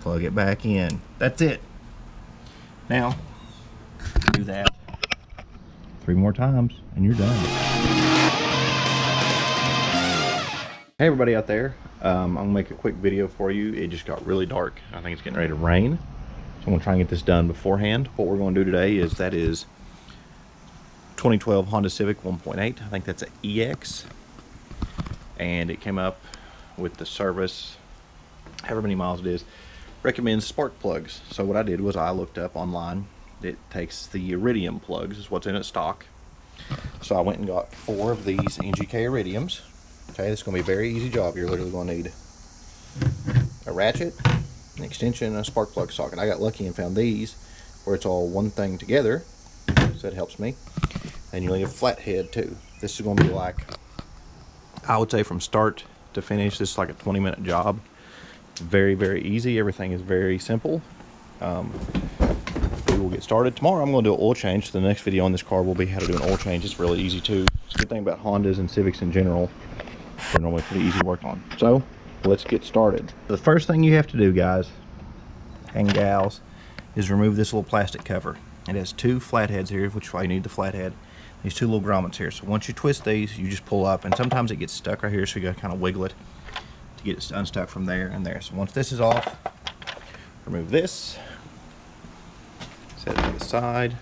plug it back in. That's it. Now, do that 3 more times and you're done. Hey everybody out there, I'm gonna make a quick video for you. It just got really dark. I think it's getting ready to rain, so I'm gonna try and get this done beforehand. What we're gonna do today is 2012 Honda Civic 1.8. I think that's an EX, and it came up with the service, however many miles it is, recommends spark plugs. So what I did was I looked up online. It takes the iridium plugs, is what's in it stock. So I went and got 4 of these NGK iridiums. Okay, this is going to be a very easy job. You're literally going to need a ratchet, an extension, and a spark plug socket. I got lucky and found these where it's all one thing together, so that helps me. And you'll need a flathead too. This is going to be like, I would say from start to finish, this is like a 20-minute job. It's very, very easy. Everything is very simple. We will get started. Tomorrow I'm going to do an oil change. So the next video on this car will be how to do an oil change. It's really easy too. It's a good thing about Hondas and Civics in general. They're normally pretty easy to work on. So let's get started. The first thing you have to do, guys and gals, is remove this little plastic cover. It has 2 flatheads here, which is why you need the flathead. These 2 little grommets here. So once you twist these, you just pull up, and sometimes it gets stuck right here, so you gotta kind of wiggle it to get it unstuck from there and there. So once this is off, remove this, set it to the side.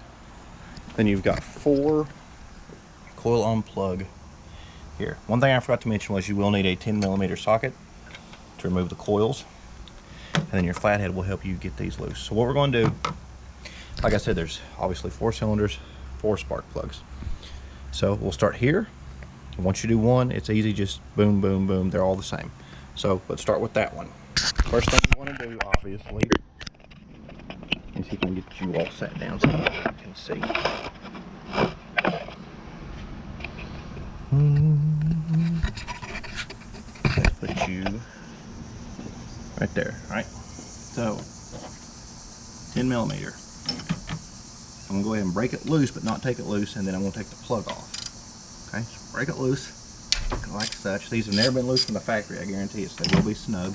Then you've got 4 coil on plug here. One thing I forgot to mention was you will need a 10mm socket to remove the coils, and then your flathead will help you get these loose. So what we're going to do, like I said, there's obviously 4 cylinders, 4 spark plugs. So we'll start here. Once you do one, it's easy, just boom, boom, boom. They're all the same. So let's start with that one. First thing you want to do, obviously, let me see if I can get you all sat down so you can see. Let's put you right there. All right. So 10mm. I'm gonna go ahead and break it loose, but not take it loose, and then I'm gonna take the plug off. Okay, so break it loose like such. These have never been loose from the factory, I guarantee you, so they will be snug.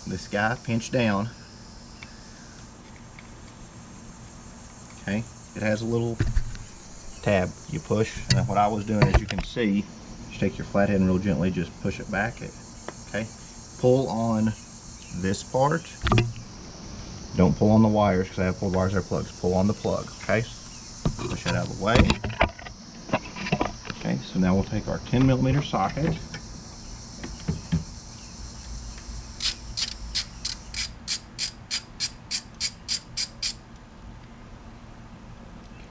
This guy pinch down. Okay, it has a little tab you push, and what I was doing, as you can see, just take your flathead and real gently just push it back. Okay, pull on this part. Don't pull on the wires, because I have 4 wires that are plugs. Pull on the plug. Okay, push that out of the way. Okay, so now we'll take our 10mm socket.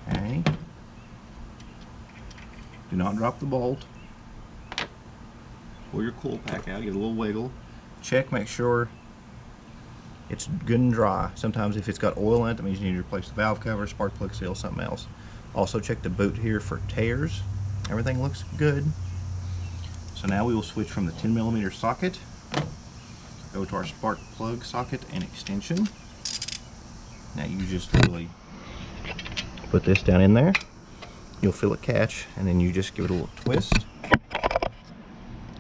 Okay. Do not drop the bolt. Pull your coil pack out, get a little wiggle. Check, make sure it's good and dry. Sometimes if it's got oil in it, that means you need to replace the valve cover, spark plug seal, something else. Also check the boot here for tears. Everything looks good. So now we will switch from the 10mm socket, go to our spark plug socket and extension. Now you just literally put this down in there. You'll feel it catch, and then you just give it a little twist,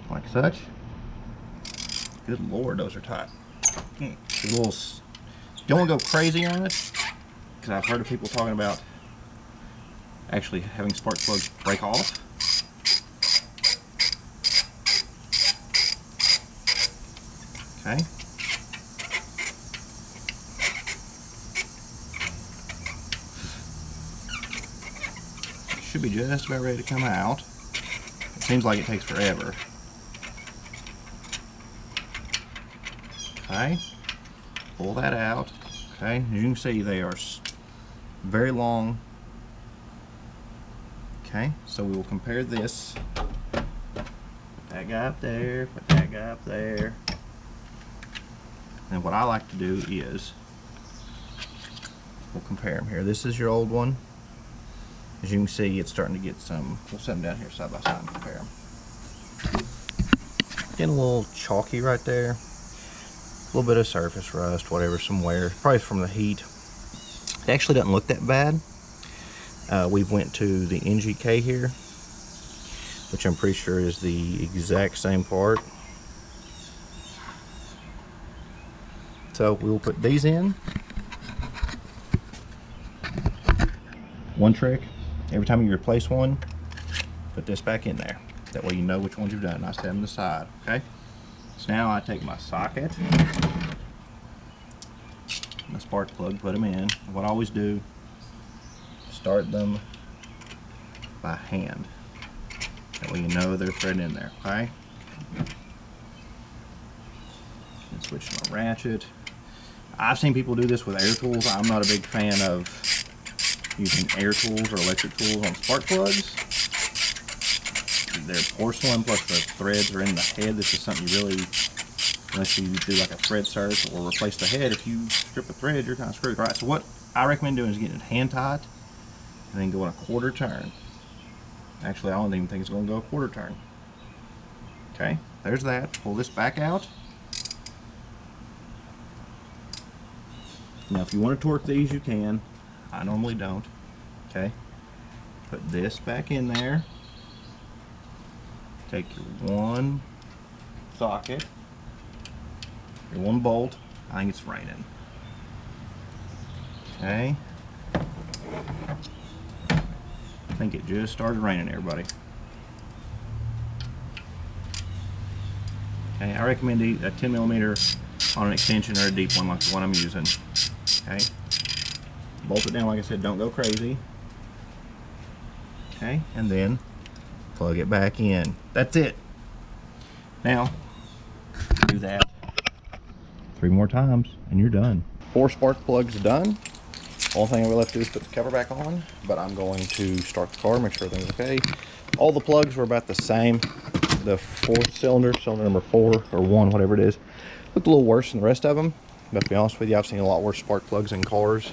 like such. Good Lord, those are tight. A little, don't want to go crazy on it, because I've heard of people talking about actually having spark plugs break off. Okay. Should be just about ready to come out. It seems like it takes forever. Okay, pull that out. Okay, as you can see, they are very long. Okay, so we will compare this. Put that guy up there, put that guy up there. And what I like to do is, we'll compare them here. This is your old one. As you can see, it's starting to get some, we'll set them down here side by side and compare them. Getting a little chalky right there. A little bit of surface rust, whatever, some wear, probably from the heat. It actually doesn't look that bad. We went to the NGK here, which I'm pretty sure is the exact same part. So we will put these in. One trick, every time you replace one, put this back in there. That way you know which ones you've done. I set them to the side, okay? So now I take my socket, my spark plug, put them in. What I always do, start them by hand. That way you know they're threaded in there, okay? And switch to my ratchet. I've seen people do this with air tools. I'm not a big fan of using air tools or electric tools on spark plugs. They're porcelain, plus the threads are in the head. This is something you really, unless you do like a thread search or replace the head, if you strip a thread, you're kind of screwed, right? So what I recommend doing is getting it hand tight and then going a quarter turn. Actually, I don't even think it's going to go a quarter turn. Okay, there's that. Pull this back out. Now, if you want to torque these, you can. I normally don't. Okay, put this back in there. Take your one socket, your one bolt. I think it's raining. Okay. I think it just started raining, everybody. Okay, I recommend a 10mm on an extension or a deep one like the one I'm using. Okay. Bolt it down, like I said, don't go crazy. Okay, and then plug it back in. That's it. Now, do that 3 more times and you're done. 4 spark plugs done. Only thing we left to do is put the cover back on, but I'm going to start the car, make sure everything's okay. All the plugs were about the same. The 4th cylinder, cylinder number 4 or 1, whatever it is, looked a little worse than the rest of them. But to be honest with you, I've seen a lot worse spark plugs in cars.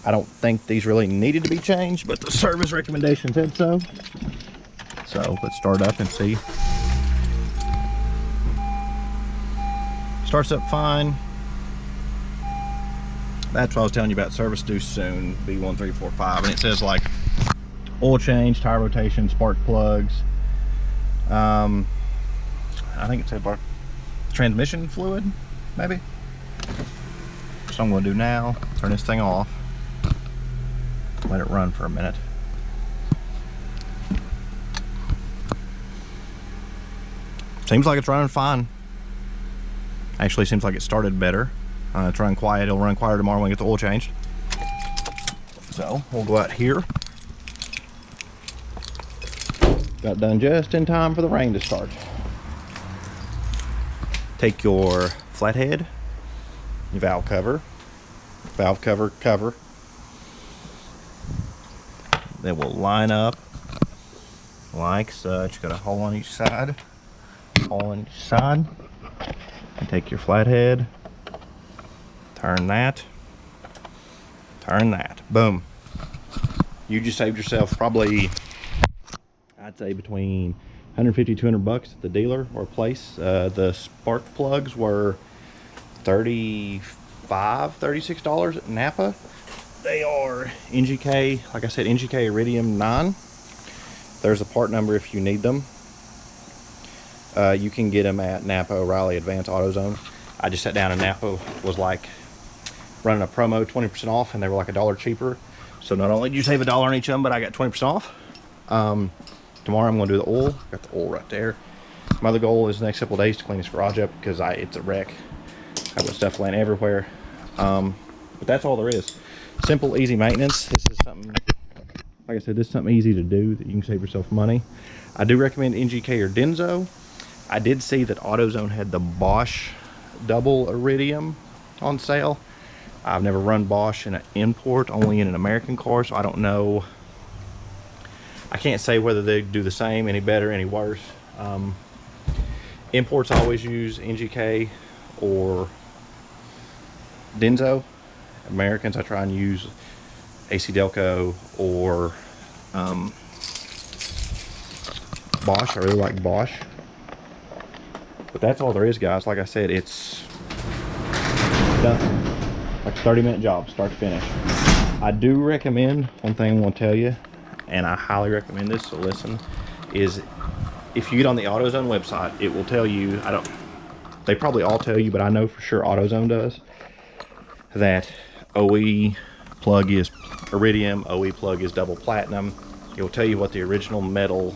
I don't think these really needed to be changed, but the service recommendation said so. So let's start up and see. Starts up fine. That's what I was telling you about. Service due soon, B1345, and it says like oil change, tire rotation, spark plugs. I think it said transmission fluid, maybe. So I'm going to do now, turn this thing off, let it run for a minute. Seems like it's running fine. Actually, seems like it started better. It's running quiet. It'll run quieter tomorrow when we get the oil changed. So we'll go out here. Got done just in time for the rain to start. Take your flathead, your valve cover, cover. They will line up like such. Got a hole on each side. Hole on each side. And take your flathead. Turn that. Turn that. Boom. You just saved yourself probably, I'd say, between 150 200 bucks at the dealer or place. The spark plugs were $35 $36 at Napa. They are NGK, like I said, NGK Iridium 9. There's a part number if you need them. You can get them at Napa, O'Reilly, Advanced AutoZone. I just sat down and Napa was like running a promo, 20% off, and they were like $1 cheaper. So not only did you save $1 on each of them, but I got 20% off. Tomorrow I'm going to do the oil. Got the oil right there. My other goal is the next couple of days to clean this garage up because it's a wreck. I've got stuff laying everywhere. But that's all there is. Simple, easy maintenance. This is something, like I said, this is something easy to do that you can save yourself money. I do recommend NGK or Denso. I did see that AutoZone had the Bosch double Iridium on sale. I've never run Bosch in an import, only in an American car, so I don't know. I can't say whether they do the same, any better, any worse. Imports I always use NGK or Denso. Americans I try and use AC Delco or Bosch. I really like Bosch. But that's all there is, guys. Like I said, it's done. Like a 30-minute job, start to finish. I do recommend, one thing I'm going to tell you, and I highly recommend this, so listen, is if you get on the AutoZone website, it will tell you, They probably all tell you, but I know for sure AutoZone does, that OE plug is iridium, OE plug is double platinum. It will tell you what the original metal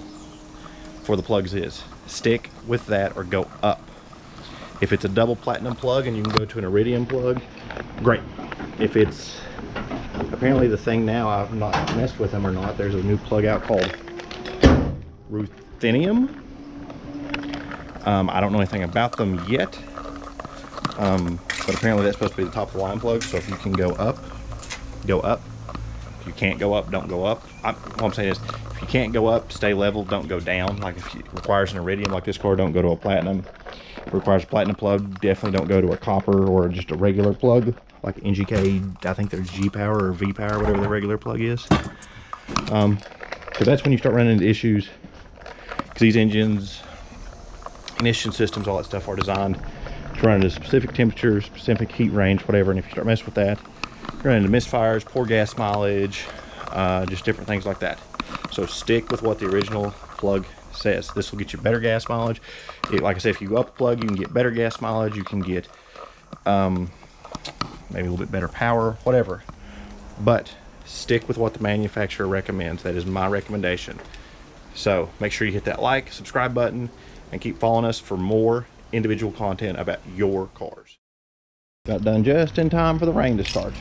for the plugs is. Stick with that or go up. If it's a double platinum plug and you can go to an iridium plug, great. If it's apparently the thing now, I've not messed with them or not, there's a new plug out called ruthenium. I don't know anything about them yet, but apparently that's supposed to be the top of the line plug. So if you can go up, go up. If you can't go up, don't go up. What I'm saying is, if you can't go up, stay level, don't go down. Like if it requires an iridium like this car, don't go to a platinum. If it requires a platinum plug, definitely don't go to a copper or just a regular plug like NGK. I think they're G power or V power, whatever the regular plug is. Because that's when you start running into issues, because these engines, ignition systems, all that stuff are designed to run at a specific temperature, specific heat range, whatever. And if you start messing with that, you're running into misfires, poor gas mileage, just different things like that. So stick with what the original plug says. This will get you better gas mileage. Like I said, if you go up a plug, you can get better gas mileage. You can get maybe a little bit better power, whatever. But stick with what the manufacturer recommends. That is my recommendation. So make sure you hit that like, subscribe button, and keep following us for more individual content about your cars. Got done just in time for the rain to start.